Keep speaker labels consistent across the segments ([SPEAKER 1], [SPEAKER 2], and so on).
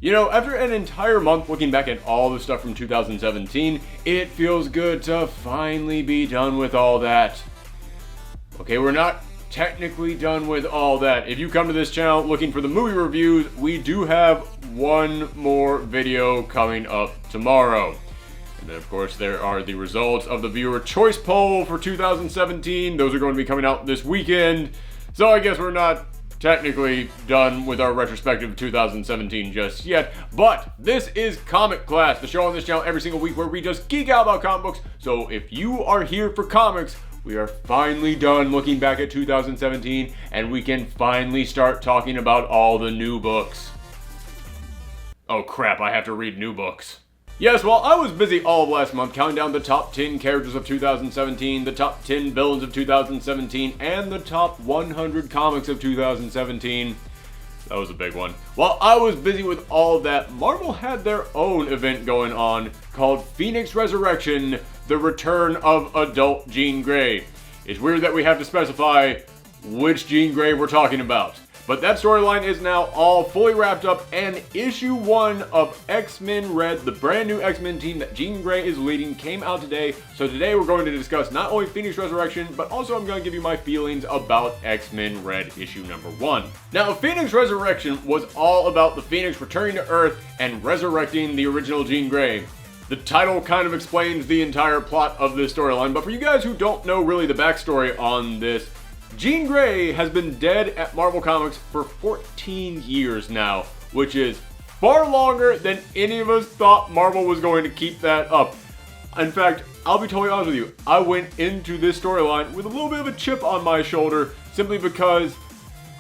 [SPEAKER 1] You know, after an entire month looking back at all the stuff from 2017, it feels good to finally be done with all that. Okay, we're not technically done with all that. If you come to this channel looking for the movie reviews, we do have one more video coming up tomorrow. And then, of course, there are the results of the viewer choice poll for 2017. Those are going to be coming out this weekend. So I guess we're not technically done with our retrospective of 2017 just yet. But this is Comic Class, the show on this channel every single week where we just geek out about comic books. So if you are here for comics, we are finally done looking back at 2017, and we can finally start talking about all the new books. Oh crap, I have to read new books. Yes, well, I was busy all of last month counting down the top 10 characters of 2017, the top 10 villains of 2017, and the top 100 comics of 2017. That was a big one. While I was busy with all of that, Marvel had their own event going on called Phoenix Resurrection, the return of adult Jean Grey. It's weird that we have to specify which Jean Grey we're talking about. But that storyline is now all fully wrapped up, and issue 1 of X-Men Red, the brand new X-Men team that Jean Grey is leading, came out today. So today we're going to discuss not only Phoenix Resurrection, but also I'm going to give you my feelings about X-Men Red issue number 1. Now, Phoenix Resurrection was all about the Phoenix returning to Earth and resurrecting the original Jean Grey. The title kind of explains the entire plot of this storyline, but for you guys who don't know really the backstory on this, Jean Grey has been dead at Marvel Comics for 14 years now, which is far longer than any of us thought Marvel was going to keep that up. In fact, I'll be totally honest with you, I went into this storyline with a little bit of a chip on my shoulder simply because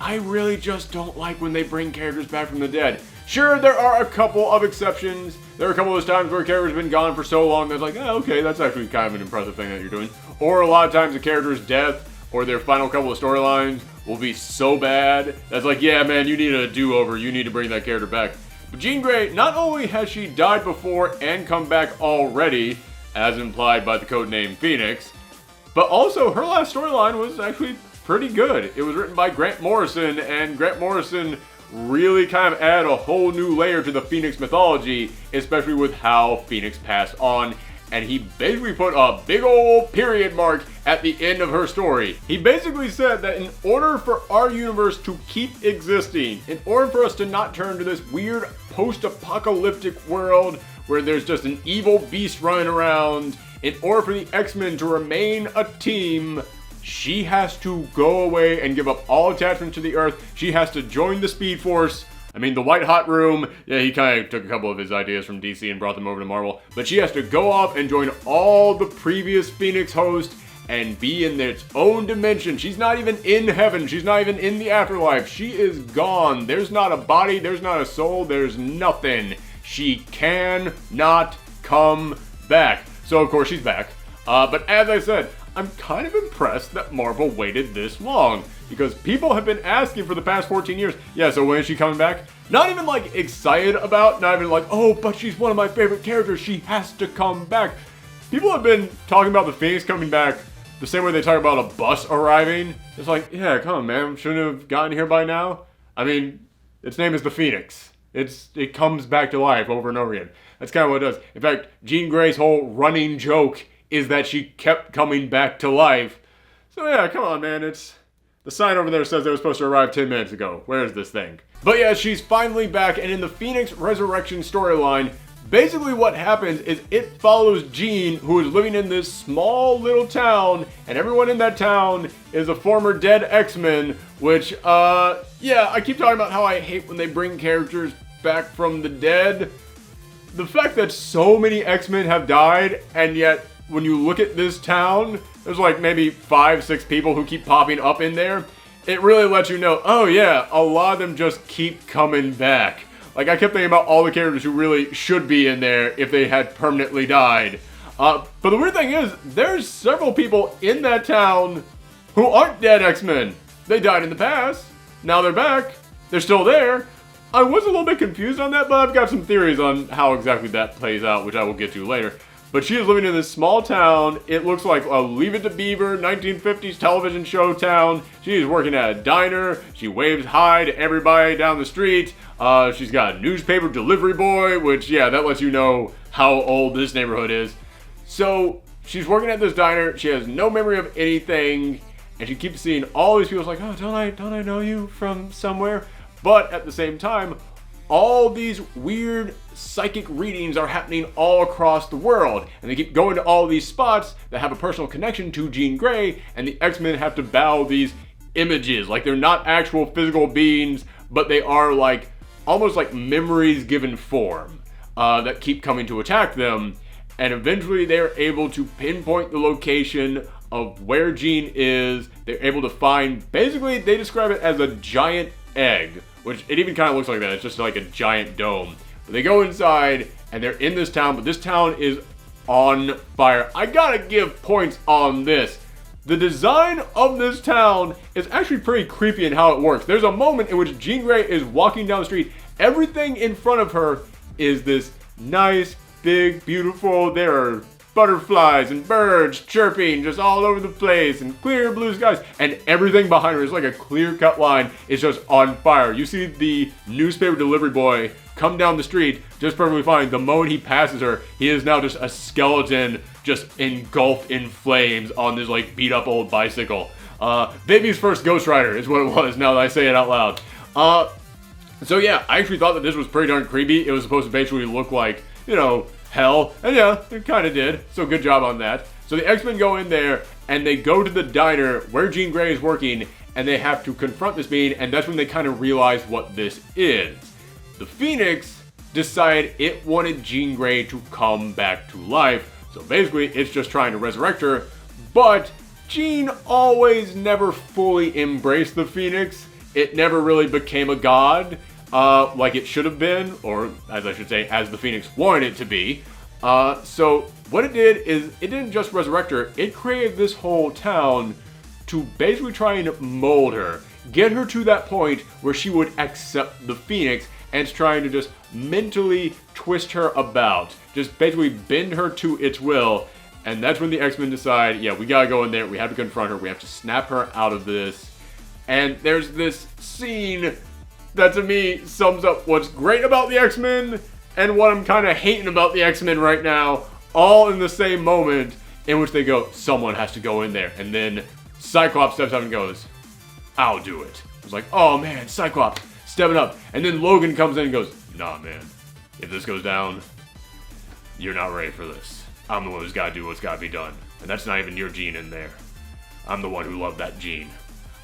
[SPEAKER 1] I really just don't like when they bring characters back from the dead. Sure, there are a couple of exceptions. There are a couple of times where a character's been gone for so long that it's like, okay, that's actually kind of an impressive thing that you're doing. Or a lot of times a character's death or their final couple of storylines will be so bad that's like, yeah, man, you need a do-over. You need to bring that character back. But Jean Grey, not only has she died before and come back already, as implied by the codename Phoenix, but also her last storyline was actually pretty good. It was written by Grant Morrison, and Grant Morrison really kind of added a whole new layer to the Phoenix mythology, especially with how Phoenix passed on. And he basically put a big old period mark at the end of her story. He basically said that in order for our universe to keep existing, in order for us to not turn to this weird post-apocalyptic world where there's just an evil beast running around, in order for the X-Men to remain a team, she has to go away and give up all attachment to the Earth. She has to join the Speed Force. I mean, the White Hot Room, yeah, he kind of took a couple of his ideas from DC and brought them over to Marvel. But she has to go off and join all the previous Phoenix hosts and be in its own dimension. She's not even in heaven. She's not even in the afterlife. She is gone. There's not a body. There's not a soul. There's nothing. She cannot come back. So, of course, she's back. But as I said, I'm kind of impressed that Marvel waited this long, because people have been asking for the past 14 years, yeah, so when is she coming back? Not even like excited about, not even like, oh, but she's one of my favorite characters, she has to come back. People have been talking about the Phoenix coming back the same way they talk about a bus arriving. It's like, yeah, come on, man, shouldn't have gotten here by now? I mean, its name is the Phoenix. It comes back to life over and over again. That's kind of what it does. In fact, Jean Grey's whole running joke is that she kept coming back to life. So yeah, come on, man, it's... The sign over there says it was supposed to arrive 10 minutes ago. Where is this thing? But yeah, she's finally back, and in the Phoenix Resurrection storyline, basically what happens is it follows Jean, who is living in this small little town, and everyone in that town is a former dead X-Men, which, yeah, I keep talking about how I hate when they bring characters back from the dead. The fact that so many X-Men have died, and yet when you look at this town, there's like maybe 5-6 people who keep popping up in there. It really lets you know, oh yeah, a lot of them just keep coming back. Like, I kept thinking about all the characters who really should be in there if they had permanently died. But the weird thing is, there's several people in that town who aren't dead X-Men. They died in the past. Now they're back. They're still there. I was a little bit confused on that, but I've got some theories on how exactly that plays out, which I will get to later. but she is living in this small town. It looks like a Leave It to Beaver 1950s television show town. She is working at a diner. She waves hi to everybody down the street. She's got a newspaper delivery boy, which, yeah, that lets you know how old this neighborhood is. So she's working at this diner. She has no memory of anything, and she keeps seeing all these people. It's like, oh, don't I know you from somewhere? But at the same time, all these weird psychic readings are happening all across the world, and they keep going to all these spots that have a personal connection to Jean Grey, and the X-Men have to bow these images. Like, they're not actual physical beings, but they are like almost like memories given form that keep coming to attack them. And eventually they're able to pinpoint the location of where Jean is. They're able to find, basically they describe it as a giant egg, which it even kind of looks like that. It's just like a giant dome. But they go inside and they're in this town, but this town is on fire. I gotta give points on this. The design of this town is actually pretty creepy in how it works. There's a moment in which Jean Grey is walking down the street. Everything in front of her is this nice, big, beautiful, there are butterflies and birds chirping just all over the place and clear blue skies, and everything behind her is like a clear-cut line. It's just on fire. You see the newspaper delivery boy come down the street just perfectly fine. The moment he passes her, he is now just a skeleton just engulfed in flames on this like beat up old bicycle. Baby's first Ghost Rider is what it was, now that I say it out loud. So yeah, I actually thought that this was pretty darn creepy. It was supposed to basically look like, you know, hell. And yeah, it kind of did. So good job on that. So the X-Men go in there and they go to the diner where Jean Grey is working, and they have to confront this being, and that's when they kind of realize what this is. The Phoenix decided it wanted Jean Grey to come back to life. So basically it's just trying to resurrect her, but Jean always never fully embraced the Phoenix. It never really became a god like it should have been, or as I should say, as the Phoenix wanted it to be. So what it did is it didn't just resurrect her, it created this whole town to basically try and mold her, get her to that point where she would accept the Phoenix, and it's trying to just mentally twist her about, just basically bend her to its will. And that's when the X-Men decide, yeah, we gotta go in there, we have to confront her, we have to snap her out of this. And there's this scene that to me sums up what's great about the X-Men and what I'm kind of hating about the X-Men right now, all in the same moment, in which they go, someone has to go in there. And then Cyclops steps up and goes, I'll do it. It's like, oh man, Cyclops stepping up. And then Logan comes in and goes, nah man, if this goes down, you're not ready for this. I'm the one who's got to do what's got to be done. And that's not even your Jean in there. I'm the one who loved that Jean.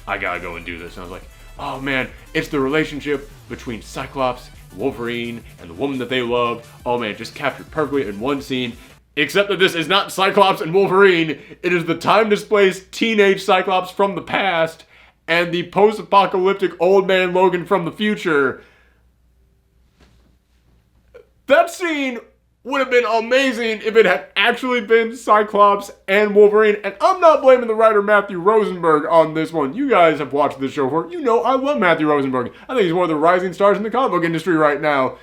[SPEAKER 1] I gotta go and do this. And I was like, oh man, it's the relationship between Cyclops, Wolverine, and the woman that they loved. Oh man, just captured perfectly in one scene. Except that this is not Cyclops and Wolverine. It is the time-displaced teenage Cyclops from the past and the post-apocalyptic old man Logan from the future. That scene would have been amazing if it had actually been Cyclops and Wolverine. And I'm not blaming the writer Matthew Rosenberg on this one. You guys have watched this show before. You know I love Matthew Rosenberg. I think he's one of the rising stars in the comic book industry right now.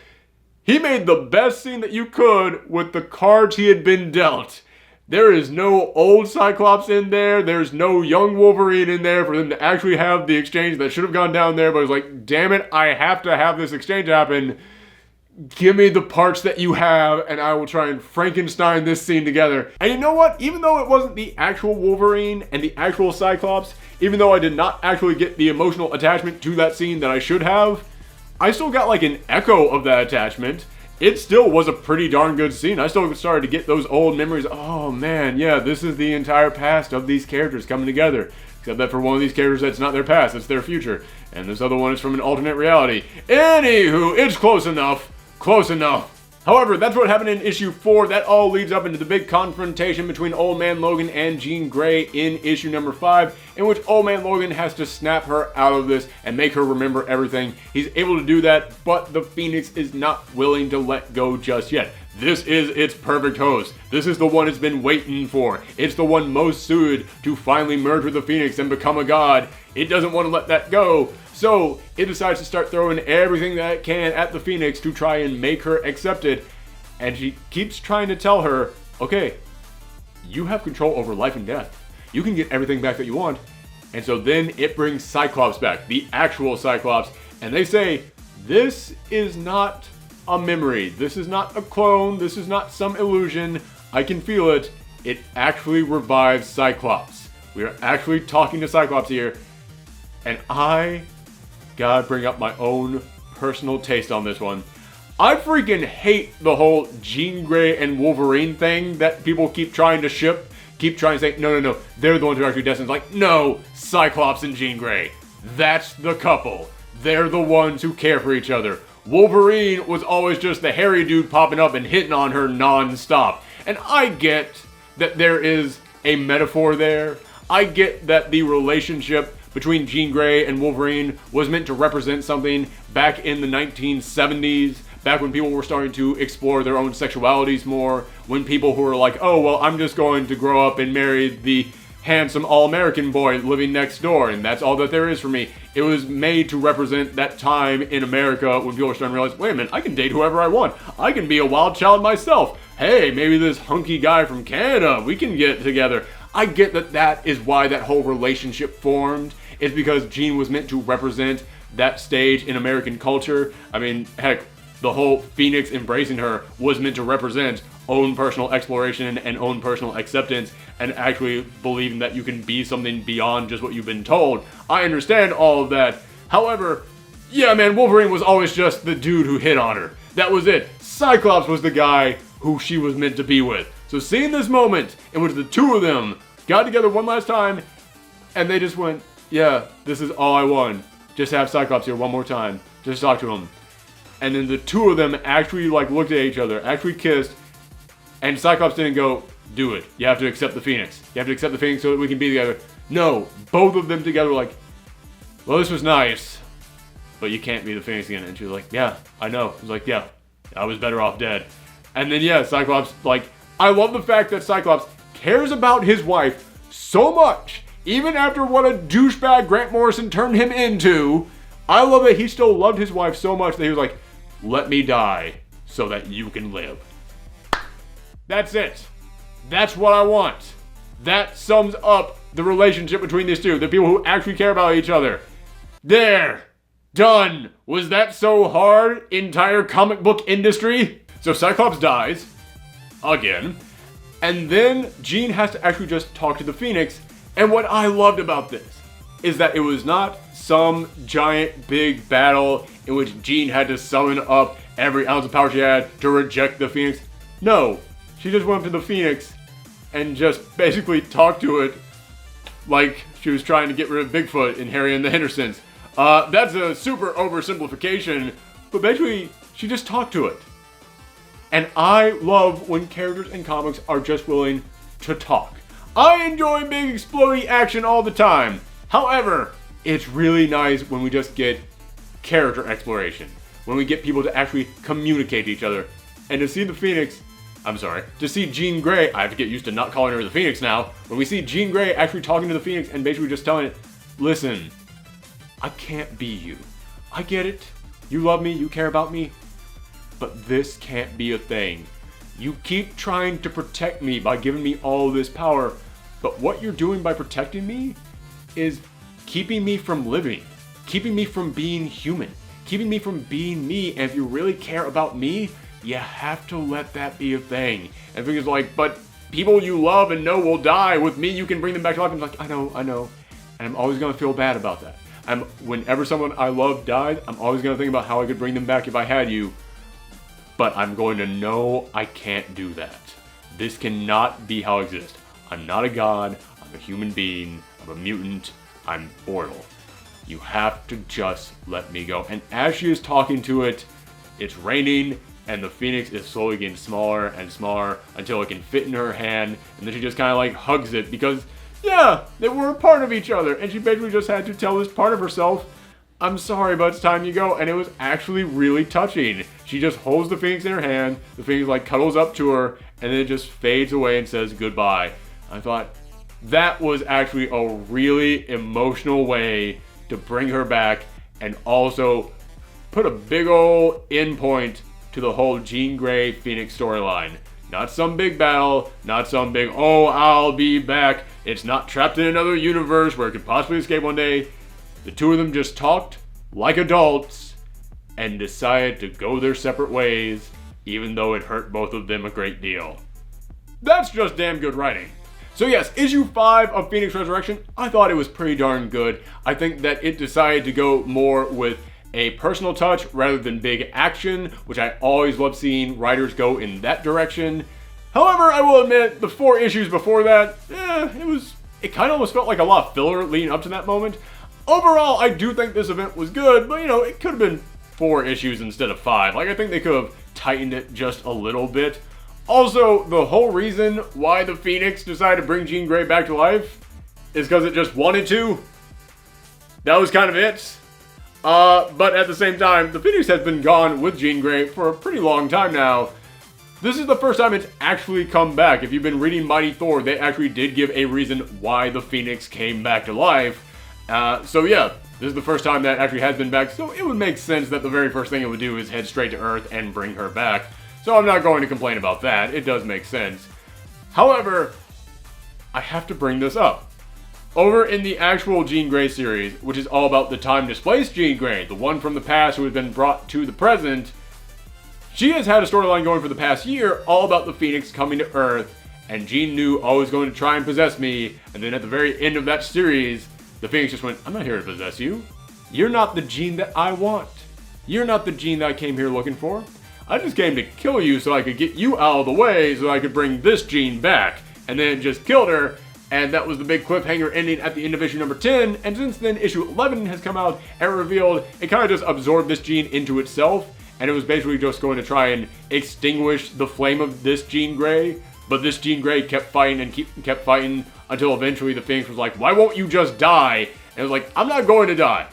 [SPEAKER 1] He made the best scene that you could with the cards he had been dealt. There is no old Cyclops in there. There's no young Wolverine in there for them to actually have the exchange that should have gone down there. But it's like, damn it, I have to have this exchange happen. Give me the parts that you have, and I will try and Frankenstein this scene together. And you know what? Even though it wasn't the actual Wolverine and the actual Cyclops, even though I did not actually get the emotional attachment to that scene that I should have, I still got like an echo of that attachment. It still was a pretty darn good scene. I still started to get those old memories. Oh man, yeah, this is the entire past of these characters coming together. Except that for one of these characters, that's not their past, it's their future. And this other one is from an alternate reality. Anywho, it's close enough. Close enough. However, that's what happened in issue 4. That all leads up into the big confrontation between Old Man Logan and Jean Grey in issue number 5, in which Old Man Logan has to snap her out of this and make her remember everything. He's able to do that, but the Phoenix is not willing to let go just yet. This is its perfect host. This is the one it's been waiting for. It's the one most suited to finally merge with the Phoenix and become a god. It doesn't want to let that go. So it decides to start throwing everything that it can at the Phoenix to try and make her accept it. And she keeps trying to tell her, okay, you have control over life and death. You can get everything back that you want. And so then it brings Cyclops back, the actual Cyclops, and they say, this is not a memory. This is not a clone. This is not some illusion. I can feel it. It actually revives Cyclops. We are actually talking to Cyclops here. And I gotta bring up my own personal taste on this one. I freaking hate the whole Jean Grey and Wolverine thing that people keep trying to ship. Keep trying to say, no, they're the ones who are actually destined. Like, no, Cyclops and Jean Grey. That's the couple. They're the ones who care for each other. Wolverine was always just the hairy dude popping up and hitting on her non-stop. And I get that there is a metaphor there. I get that the relationship between Jean Grey and Wolverine was meant to represent something back in the 1970s, back when people were starting to explore their own sexualities more, when people who were like, oh, well, I'm just going to grow up and marry the handsome all-American boy living next door, and that's all that there is for me. It was made to represent that time in America when people were starting to realize, wait a minute, I can date whoever I want. I can be a wild child myself. Hey, maybe this hunky guy from Canada, we can get together. I get that that is why that whole relationship formed. It's because Jean was meant to represent that stage in American culture. I mean, heck, the whole Phoenix embracing her was meant to represent own personal exploration and own personal acceptance and actually believing that you can be something beyond just what you've been told. I understand all of that. However, yeah, man, Wolverine was always just the dude who hit on her. That was it. Cyclops was the guy who she was meant to be with. So seeing this moment in which the two of them got together one last time and they just went, yeah, this is all I want. Just have Cyclops here one more time. Just talk to him. And then the two of them actually looked at each other, actually kissed, and Cyclops didn't go, do it. You have to accept the Phoenix. You have to accept the Phoenix so that we can be together. No, both of them together were like, well, this was nice, but you can't be the Phoenix again. And she was like, yeah, I know. He was like, yeah, I was better off dead. And then, yeah, Cyclops, I love the fact that Cyclops cares about his wife so much, even after what a douchebag Grant Morrison turned him into. I love that he still loved his wife so much that he was like, let me die so that you can live. That's it. That's what I want. That sums up the relationship between these two, the people who actually care about each other. There. Done. Was that so hard, entire comic book industry? So Cyclops dies. Again. And then Jean has to actually just talk to the Phoenix. And what I loved about this is that it was not some giant big battle in which Jean had to summon up every ounce of power she had to reject the Phoenix. No. She just went up to the Phoenix and just basically talked to it like she was trying to get rid of Bigfoot in Harry and the Hendersons. That's a super oversimplification, but basically she just talked to it. And I love when characters in comics are just willing to talk. I enjoy big exploding action all the time. However, it's really nice when we just get character exploration, when we get people to actually communicate to each other. And to see the Phoenix, to see Jean Grey, I have to get used to not calling her the Phoenix now. When we see Jean Grey actually talking to the Phoenix and basically just telling it, listen, I can't be you. I get it. You love me, you care about me, but this can't be a thing. You keep trying to protect me by giving me all this power, but what you're doing by protecting me is keeping me from living, keeping me from being human, keeping me from being me, and if you really care about me, you have to let that be a thing. And Vicky's like, but people you love and know will die. With me, you can bring them back to life. I'm like, I know. And I'm always going to feel bad about that. Whenever someone I love dies, I'm always going to think about how I could bring them back if I had you. But I'm going to know I can't do that. This cannot be how I exist. I'm not a god. I'm a human being. I'm a mutant. I'm mortal. You have to just let me go. And as she is talking to it, it's raining, and the Phoenix is slowly getting smaller and smaller until it can fit in her hand, and then she just kind of hugs it because, yeah, they were a part of each other, and she basically just had to tell this part of herself, I'm sorry, but it's time you go, and it was actually really touching. She just holds the Phoenix in her hand, the Phoenix cuddles up to her, and then it just fades away and says goodbye. I thought that was actually a really emotional way to bring her back and also put a big old end point to the whole Jean Grey Phoenix storyline. Not some big battle, not some big, oh, I'll be back. It's not trapped in another universe where it could possibly escape one day. The two of them just talked like adults and decided to go their separate ways, even though it hurt both of them a great deal. That's just damn good writing. So yes, issue 5 of Phoenix Resurrection, I thought it was pretty darn good. I think that it decided to go more with a personal touch rather than big action, which I always love seeing writers go in that direction. However, I will admit, the 4 issues before that, it kind of almost felt like a lot of filler leading up to that moment. Overall, I do think this event was good, but it could have been 4 issues instead of 5. Like, I think they could have tightened it just a little bit. Also, the whole reason why the Phoenix decided to bring Jean Grey back to life is because it just wanted to. That was kind of it. But at the same time, the Phoenix has been gone with Jean Grey for a pretty long time now. This is the first time it's actually come back. If you've been reading Mighty Thor, they actually did give a reason why the Phoenix came back to life. So yeah, this is the first time that actually has been back, so it would make sense that the very first thing it would do is head straight to Earth and bring her back. So I'm not going to complain about that. It does make sense. However, I have to bring this up. Over in the actual Jean Grey series, which is all about the time-displaced Jean Grey, the one from the past who has been brought to the present, she has had a storyline going for the past year all about the Phoenix coming to Earth, and Jean knew always going to try and possess me, and then at the very end of that series, the Phoenix just went, I'm not here to possess you. You're not the Jean that I want. You're not the Jean that I came here looking for. I just came to kill you so I could get you out of the way so I could bring this Jean back. And then it just killed her. And that was the big cliffhanger ending at the end of issue number 10. And since then, issue 11 has come out and revealed it kind of just absorbed this Jean into itself. And it was basically just going to try and extinguish the flame of this Jean Grey. But this Jean Grey kept fighting and kept fighting until eventually the Phoenix was like, why won't you just die? And it was like, I'm not going to die.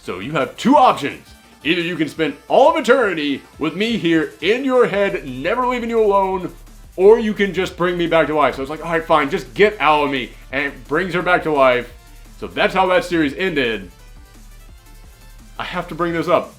[SPEAKER 1] So you have 2 options. Either you can spend all of eternity with me here in your head, never leaving you alone, or you can just bring me back to life. So it's like, all right, fine, just get out of me. And it brings her back to life. So that's how that series ended. I have to bring this up.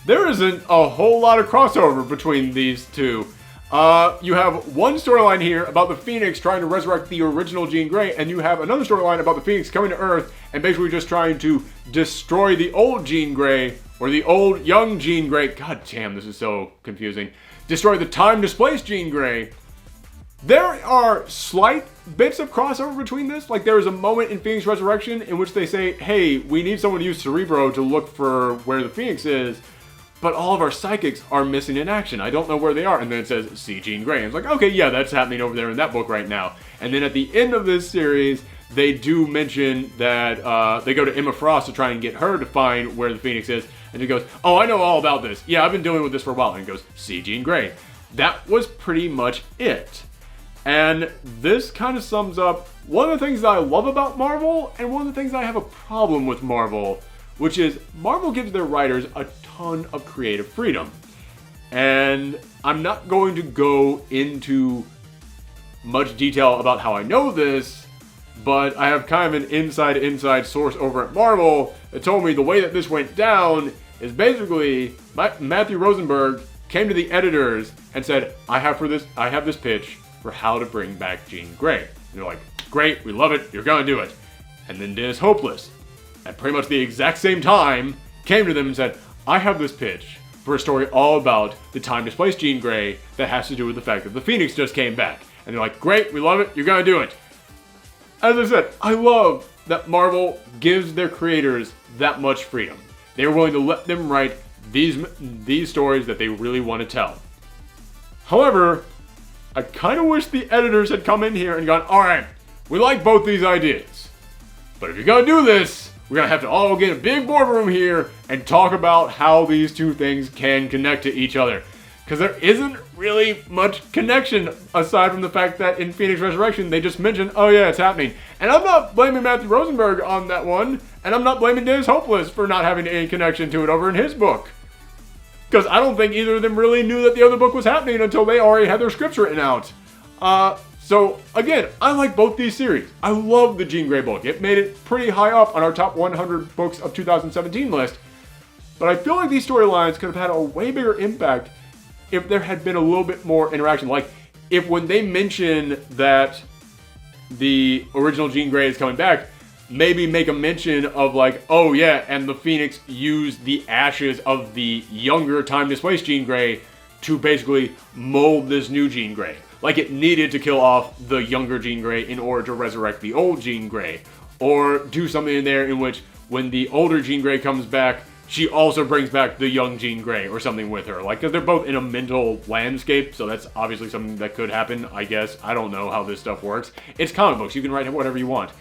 [SPEAKER 1] There isn't a whole lot of crossover between these two. You have one storyline here about the Phoenix trying to resurrect the original Jean Grey, and you have another storyline about the Phoenix coming to Earth and basically just trying to destroy the old Jean Grey, or the old young Jean Grey. God damn, this is so confusing. Destroy the time-displaced Jean Grey. There are slight bits of crossover between this. Like, there is a moment in Phoenix Resurrection in which they say, hey, we need someone to use Cerebro to look for where the Phoenix is. But all of our psychics are missing in action. I don't know where they are. And then it says, see Jean Grey. And it's like, okay, yeah, that's happening over there in that book right now. And then at the end of this series, they do mention that they go to Emma Frost to try and get her to find where the Phoenix is. And she goes, oh, I know all about this. Yeah, I've been dealing with this for a while. And goes, see Jean Grey. That was pretty much it. And this kind of sums up one of the things that I love about Marvel, and one of the things I have a problem with Marvel, which is Marvel gives their writers a ton of creative freedom. And I'm not going to go into much detail about how I know this, but I have kind of an inside source over at Marvel that told me the way that this went down is basically Matthew Rosenberg came to the editors and said, I have this pitch for how to bring back Jean Grey. And they're like, great, we love it, you're gonna do it. And then Dennis Hopeless, at pretty much the exact same time, came to them and said, I have this pitch for a story all about the time-displaced Jean Grey that has to do with the fact that the Phoenix just came back. And they're like, great, we love it, you're gonna do it. As I said, I love that Marvel gives their creators that much freedom. They're willing to let them write these stories that they really want to tell. However, I kind of wish the editors had come in here and gone, alright, we like both these ideas, but if you're gonna do this, we're gonna have to all get a big boardroom here and talk about how these two things can connect to each other. Because there isn't really much connection aside from the fact that in Phoenix Resurrection they just mentioned, oh yeah, it's happening. And I'm not blaming Matthew Rosenberg on that one, and I'm not blaming Dennis Hopeless for not having any connection to it over in his book. Because I don't think either of them really knew that the other book was happening until they already had their scripts written out. So again, I like both these series. I love the Jean Grey book. It made it pretty high up on our top 100 books of 2017 list. But I feel like these storylines could have had a way bigger impact if there had been a little bit more interaction. Like, if when they mention that the original Jean Grey is coming back, maybe make a mention of like, oh yeah, and the Phoenix used the ashes of the younger time-displaced Jean Grey to basically mold this new Jean Grey. Like, it needed to kill off the younger Jean Grey in order to resurrect the old Jean Grey. Or do something in there in which when the older Jean Grey comes back, she also brings back the young Jean Grey or something with her. Like, because they're both in a mental landscape, so that's obviously something that could happen, I guess. I don't know how this stuff works. It's comic books. You can write whatever you want.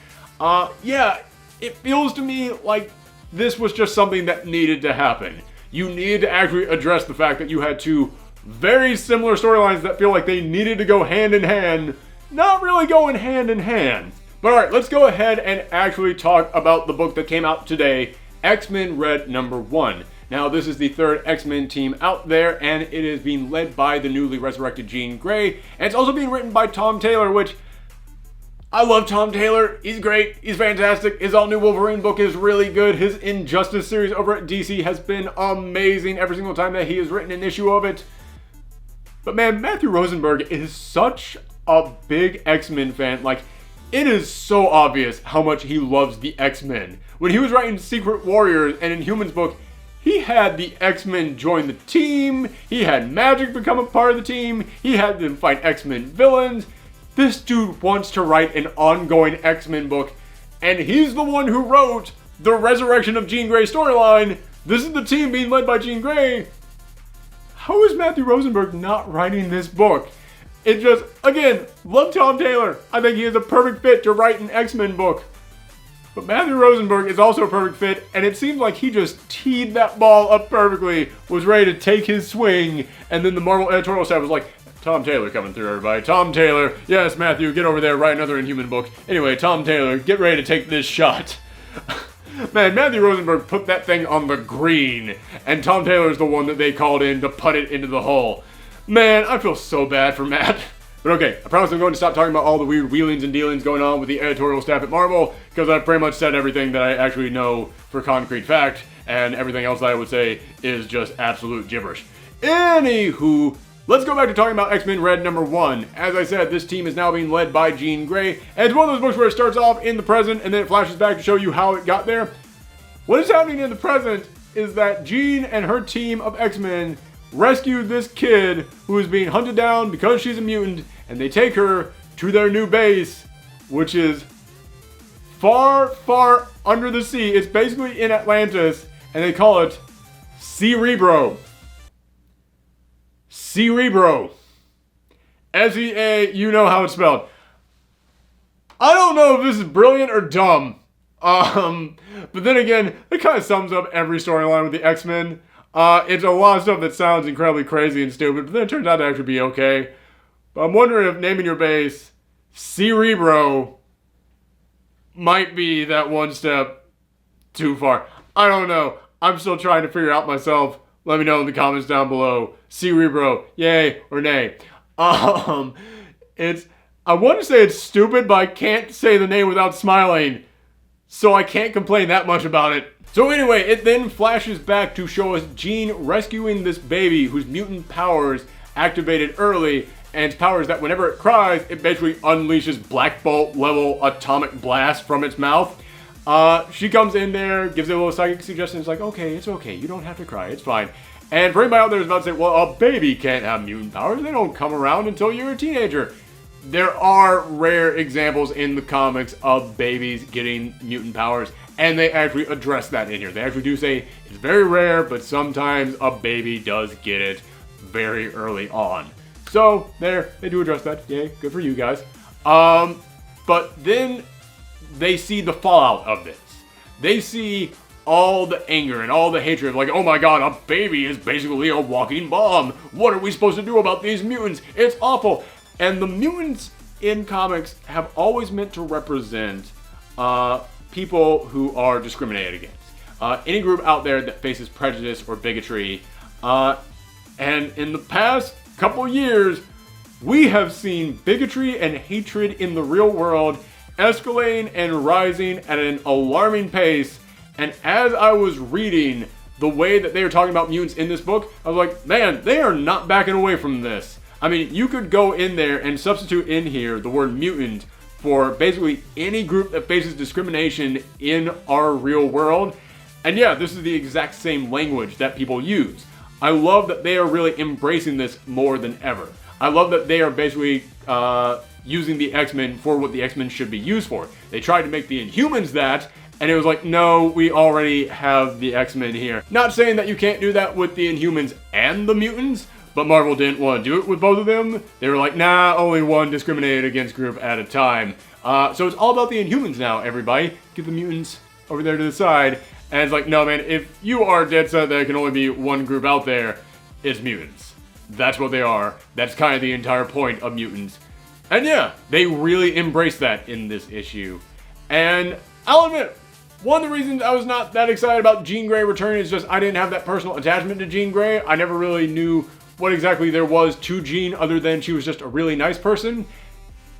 [SPEAKER 1] Yeah, it feels to me like this was just something that needed to happen. You needed to actually address the fact that you had two very similar storylines that feel like they needed to go hand in hand, not really going hand in hand. But alright, let's go ahead and actually talk about the book that came out today, X-Men Red #1. Now, this is the third X-Men team out there, and it is being led by the newly resurrected Jean Grey, and it's also being written by Tom Taylor, which I love Tom Taylor. He's great. He's fantastic. His all-new Wolverine book is really good. His Injustice series over at DC has been amazing every single time that he has written an issue of it. But man, Matthew Rosenberg is such a big X-Men fan. Like, it is so obvious how much he loves the X-Men. When he was writing Secret Warriors and Inhumans book, he had the X-Men join the team. He had Magic become a part of the team. He had them fight X-Men villains. This dude wants to write an ongoing X-Men book, and he's the one who wrote the Resurrection of Jean Grey storyline. This is the team being led by Jean Grey. How is Matthew Rosenberg not writing this book? It just, again, love Tom Taylor. I think he is a perfect fit to write an X-Men book. But Matthew Rosenberg is also a perfect fit, and it seems like he just teed that ball up perfectly, was ready to take his swing, and then the Marvel editorial staff was like, Tom Taylor coming through, everybody. Tom Taylor. Yes, Matthew, get over there, write another Inhuman book. Anyway, Tom Taylor, get ready to take this shot. Man, Matthew Rosenberg put that thing on the green, and Tom Taylor's the one that they called in to put it into the hole. Man, I feel so bad for Matt. But okay, I promise I'm going to stop talking about all the weird wheelings and dealings going on with the editorial staff at Marvel, because I've pretty much said everything that I actually know for concrete fact, and everything else that I would say is just absolute gibberish. Anywho, let's go back to talking about X-Men Red #1. As I said, this team is now being led by Jean Grey, and it's one of those books where it starts off in the present and then it flashes back to show you how it got there. What is happening in the present is that Jean and her team of X-Men rescued this kid who is being hunted down because she's a mutant, and they take her to their new base, which is far, far under the sea. It's basically in Atlantis, and they call it Cerebro. Cerebro. S-E-A, you know how it's spelled. I don't know if this is brilliant or dumb. But then again, it kind of sums up every storyline with the X-Men. It's a lot of stuff that sounds incredibly crazy and stupid, but then it turns out to actually be okay. But I'm wondering if naming your base Cerebro might be that one step too far. I don't know. I'm still trying to figure out myself. Let me know in the comments down below. Cerebro, yay or nay. I want to say it's stupid, but I can't say the name without smiling. So I can't complain that much about it. So anyway, it then flashes back to show us Jean rescuing this baby whose mutant powers activated early, and its powers that whenever it cries, it basically unleashes Black Bolt level atomic blast from its mouth. She comes in there, gives it a little psychic suggestion. It's like, okay, it's okay. You don't have to cry. It's fine. And for anybody out there who's about to say, well, a baby can't have mutant powers. They don't come around until you're a teenager. There are rare examples in the comics of babies getting mutant powers, and they actually address that in here. They actually do say it's very rare, but sometimes a baby does get it very early on. So there, they do address that. Yay, good for you guys. But then they see the fallout of this. They see all the anger and all the hatred, like, oh my god, a baby is basically a walking bomb. What are we supposed to do about these mutants? It's awful. And the mutants in comics have always meant to represent people who are discriminated against. Any group out there that faces prejudice or bigotry. And in the past couple years, we have seen bigotry and hatred in the real world escalating and rising at an alarming pace. And as I was reading the way that they are talking about mutants in this book, I was like, man, they are not backing away from this. I mean, you could go in there and substitute in here the word mutant for basically any group that faces discrimination in our real world. And yeah, this is the exact same language that people use. I love that they are really embracing this more than ever. I love that they are basically using the X-Men for what the X-Men should be used for. They tried to make the Inhumans that, and it was like, no, we already have the X-Men here. Not saying that you can't do that with the Inhumans and the mutants, but Marvel didn't want to do it with both of them. They were like, nah, only one discriminated against group at a time. So it's all about the Inhumans now, everybody. Get the mutants over there to the side. And it's like, no, man, if you are dead set there can only be one group out there, it's mutants. That's what they are. That's kind of the entire point of mutants. And yeah, they really embrace that in this issue. And I'll admit, one of the reasons I was not that excited about Jean Grey returning is just I didn't have that personal attachment to Jean Grey. I never really knew what exactly there was to Jean other than she was just a really nice person.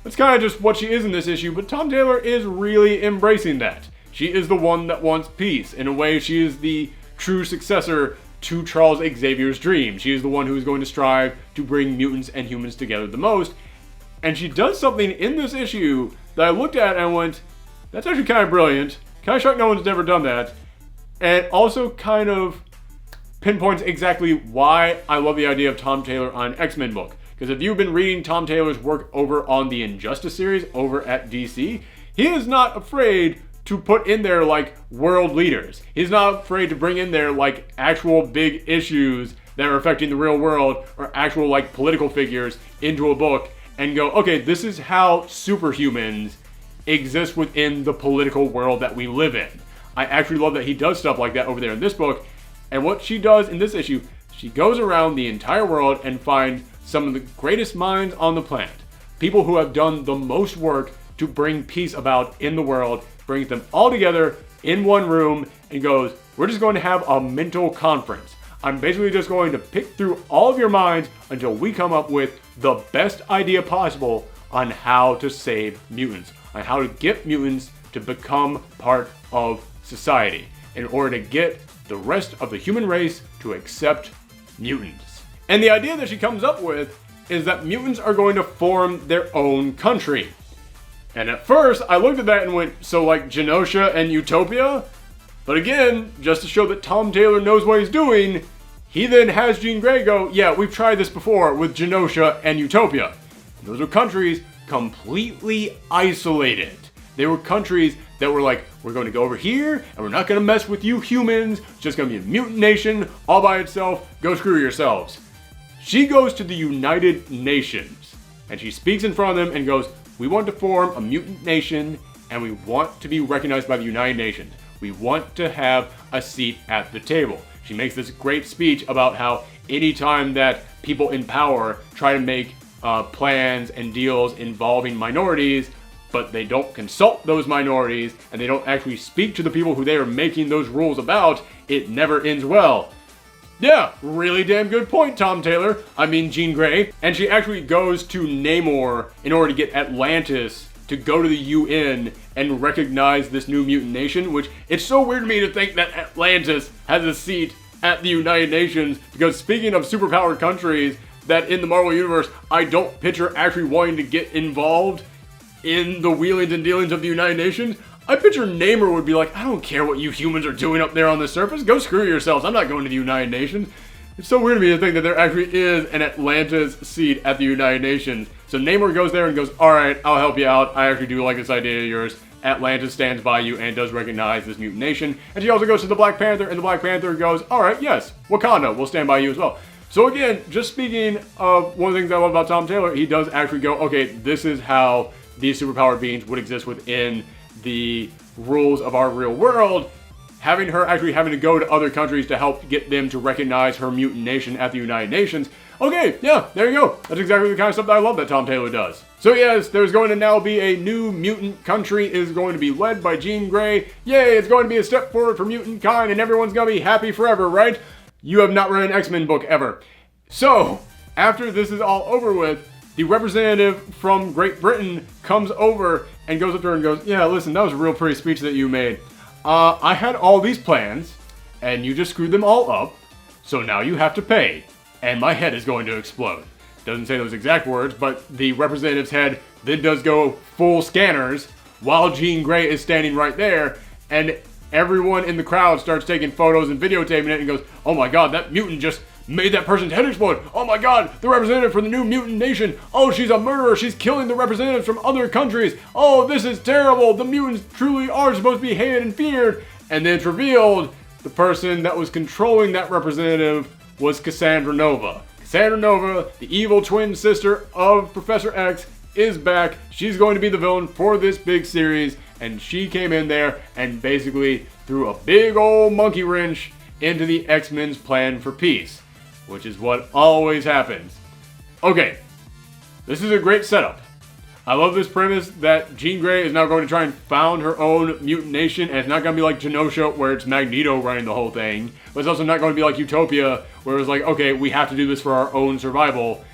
[SPEAKER 1] That's kind of just what she is in this issue, but Tom Taylor is really embracing that. She is the one that wants peace. In a way, she is the true successor to Charles Xavier's dream. She is the one who is going to strive to bring mutants and humans together the most. And she does something in this issue that I looked at and went, that's actually kind of brilliant. Kind of shocked no one's ever done that. And also kind of pinpoints exactly why I love the idea of Tom Taylor on an X-Men book. Because if you've been reading Tom Taylor's work over on the Injustice series over at DC, he is not afraid to put in there like world leaders. He's not afraid to bring in there like actual big issues that are affecting the real world or actual like political figures into a book and go, okay, this is how superhumans exist within the political world that we live in. I actually love that he does stuff like that over there in this book. And what she does in this issue, she goes around the entire world and finds some of the greatest minds on the planet. People who have done the most work to bring peace about in the world, brings them all together in one room and goes, we're just going to have a mental conference. I'm basically just going to pick through all of your minds until we come up with the best idea possible on how to save mutants, on how to get mutants to become part of society in order to get the rest of the human race to accept mutants. And the idea that she comes up with is that mutants are going to form their own country. And at first, I looked at that and went, so like Genosha and Utopia? But again, just to show that Tom Taylor knows what he's doing, he then has Jean Grey go, yeah, we've tried this before with Genosha and Utopia. Those were countries completely isolated. They were countries that were like, we're going to go over here, and we're not going to mess with you humans. It's just going to be a mutant nation all by itself. Go screw yourselves. She goes to the United Nations, and she speaks in front of them and goes, we want to form a mutant nation, and we want to be recognized by the United Nations. We want to have a seat at the table. She makes this great speech about how anytime that people in power try to make plans and deals involving minorities, but they don't consult those minorities, and they don't actually speak to the people who they are making those rules about, it never ends well. Yeah, really damn good point, Tom Taylor. I mean, Jean Grey. And she actually goes to Namor in order to get Atlantis to go to the UN and recognize this new mutant nation, which it's so weird to me to think that Atlantis has a seat at the United Nations, because speaking of superpowered countries, that in the Marvel Universe, I don't picture actually wanting to get involved in the wheelings and dealings of the United Nations. I picture Namor would be like, I don't care what you humans are doing up there on the surface. Go screw yourselves. I'm not going to the United Nations. It's so weird to me to think that there actually is an Atlantis seat at the United Nations. So Namor goes there and goes, all right, I'll help you out. I actually do like this idea of yours. Atlantis stands by you and does recognize this mutant nation. And she also goes to the Black Panther, and the Black Panther goes, all right, yes, Wakanda will stand by you as well. So again, just speaking of one of the things I love about Tom Taylor, he does actually go, okay, this is how these superpowered beings would exist within the rules of our real world. Having her actually having to go to other countries to help get them to recognize her mutant nation at the United Nations. Okay, yeah, there you go. That's exactly the kind of stuff that I love that Tom Taylor does. So yes, there's going to now be a new mutant country. It is going to be led by Jean Grey. Yay, it's going to be a step forward for mutant kind, and everyone's going to be happy forever, right? You have not read an X-Men book ever. So, after this is all over with, the representative from Great Britain comes over and goes up to her and goes, yeah, listen, that was a real pretty speech that you made. I had all these plans, and you just screwed them all up, so now you have to pay, and my head is going to explode. Doesn't say those exact words, but the representative's head then does go full scanners while Jean Grey is standing right there, and everyone in the crowd starts taking photos and videotaping it and goes, oh my god, that mutant just made that person's head explode. Oh my god, the representative for the new mutant nation. Oh, she's a murderer. She's killing the representatives from other countries. Oh, this is terrible. The mutants truly are supposed to be hated and feared. And then it's revealed the person that was controlling that representative was Cassandra Nova. Cassandra Nova, the evil twin sister of Professor X, is back. She's going to be the villain for this big series, and she came in there and basically threw a big old monkey wrench into the X-Men's plan for peace, which is what always happens. Okay, this is a great setup. I love this premise that Jean Grey is now going to try and found her own mutant nation, and it's not going to be like Genosha, where it's Magneto running the whole thing, but it's also not going to be like Utopia, where it's like, okay, we have to do this for our own survival.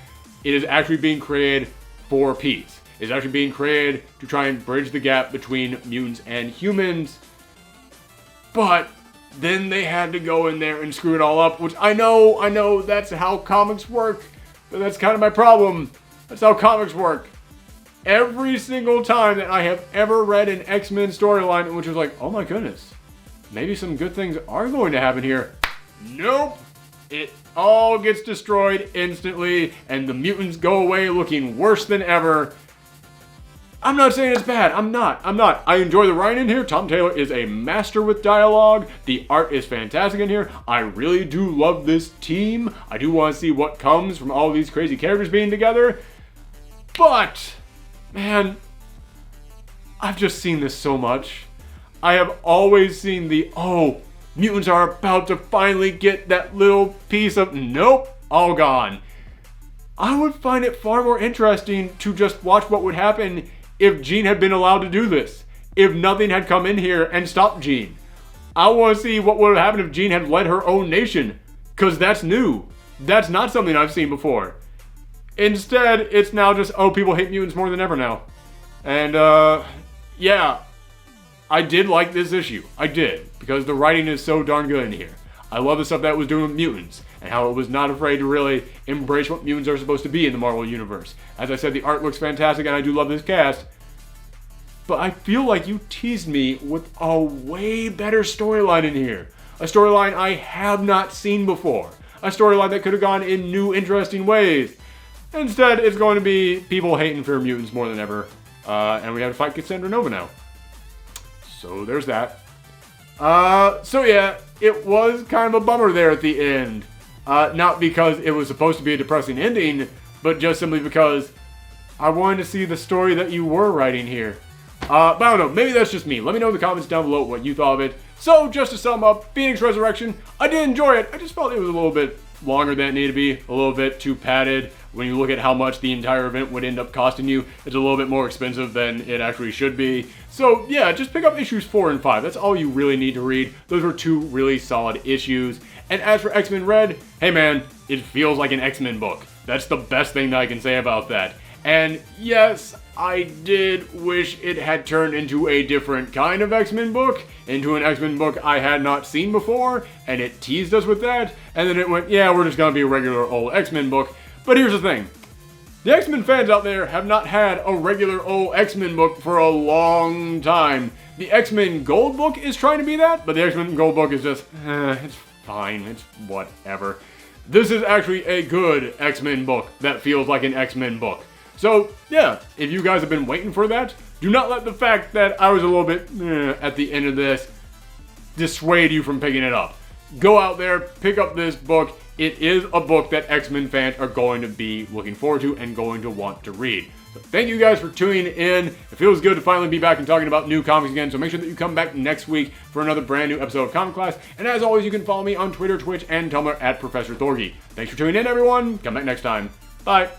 [SPEAKER 1] It is actually being created for peace. It's actually being created to try and bridge the gap between mutants and humans, but then they had to go in there and screw it all up, which I know that's how comics work, but that's kind of my problem. That's how comics work. Every single time that I have ever read an X-Men storyline, which was like, oh my goodness, maybe some good things are going to happen here. Nope. It all gets destroyed instantly, and the mutants go away looking worse than ever. I'm not saying it's bad. I'm not. I enjoy the writing in here. Tom Taylor is a master with dialogue. The art is fantastic in here. I really do love this team. I do want to see what comes from all these crazy characters being together. But, man, I've just seen this so much. I have always seen the, oh, mutants are about to finally get that little piece of, nope, all gone. I would find it far more interesting to just watch what would happen if Jean had been allowed to do this. If nothing had come in here and stopped Jean. I want to see what would have happened if Jean had led her own nation. Because that's new. That's not something I've seen before. Instead, it's now just, oh, people hate mutants more than ever now. And, yeah. I did like this issue. I did. Because the writing is so darn good in here. I love the stuff that it was doing with mutants. And how it was not afraid to really embrace what mutants are supposed to be in the Marvel Universe. As I said, the art looks fantastic and I do love this cast. But I feel like you teased me with a way better storyline in here. A storyline I have not seen before. A storyline that could have gone in new, interesting ways. Instead, it's going to be people hating fear mutants more than ever. And we have to fight Cassandra Nova now. So there's that. So yeah, it was kind of a bummer there at the end. Not because it was supposed to be a depressing ending, but just simply because I wanted to see the story that you were writing here. But I don't know, maybe that's just me. Let me know in the comments down below what you thought of it. So, just to sum up, Phoenix Resurrection, I did enjoy it. I just felt it was a little bit longer than it needed to be, a little bit too padded. When you look at how much the entire event would end up costing you, it's a little bit more expensive than it actually should be. So yeah, just pick up issues 4 and 5. That's all you really need to read. Those were two really solid issues. And as for X-Men Red, hey man, it feels like an X-Men book. That's the best thing that I can say about that. And yes, I did wish it had turned into a different kind of X-Men book, into an X-Men book I had not seen before, and it teased us with that, and then it went, yeah, we're just gonna be a regular old X-Men book. But here's the thing. The X-Men fans out there have not had a regular old X-Men book for a long time. The X-Men Gold book is trying to be that, but the X-Men Gold book is just, it's fine, it's whatever. This is actually a good X-Men book that feels like an X-Men book. So, yeah, if you guys have been waiting for that, do not let the fact that I was a little bit at the end of this dissuade you from picking it up. Go out there, pick up this book. It is a book that X-Men fans are going to be looking forward to and going to want to read. So thank you guys for tuning in. It feels good to finally be back and talking about new comics again, so make sure that you come back next week for another brand new episode of Comic Class. And as always, you can follow me on Twitter, Twitch, and Tumblr at Professor Thorgy. Thanks for tuning in, everyone. Come back next time. Bye.